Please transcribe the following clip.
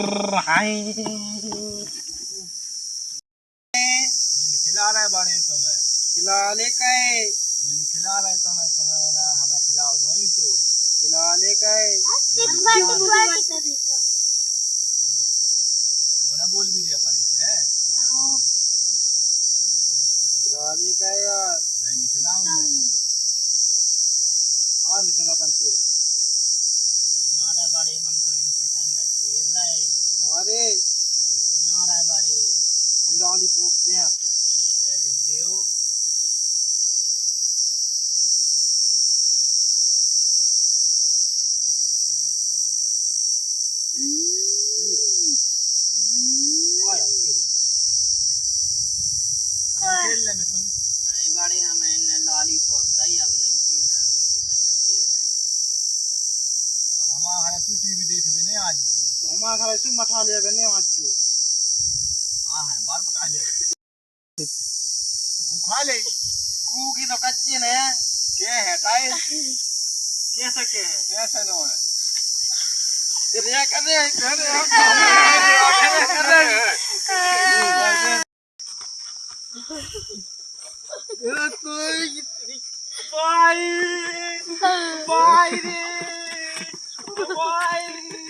हाय खिला रहा है बड़े तुम्हें खिला ले कहे हमें खिला रहा है तुम्हें वरना हमें खिलाओ नहीं तो खिला ले कहे वो ना बोल भी दिया पानी से खिला ले कहे यार मैं नहीं खिलाऊंगा और मिशन अपन खेल यार बड़े हम तो इनके संग खेल रहे अरे हम नहीं आ रहा है बड़े हम लॉली पोपते हैं आपने पहले देव आया खेल खेल ले में तुम नहीं बड़े हमें इन लॉलीपॉप चाहिए हम नहीं खेल रहे हम इनके संग खेल हैं अब हमारा सूटी भी देख भी नहीं आज जो तो हमारा घर ऐसे मठा ले बने आज जो हाँ है बार पका ले गु खा ले गू की तो कच्चे ने क्या है टाइल कैसे के है कैसे नो है तेरे करे तेरे ये कोई बाई बाई रे बाई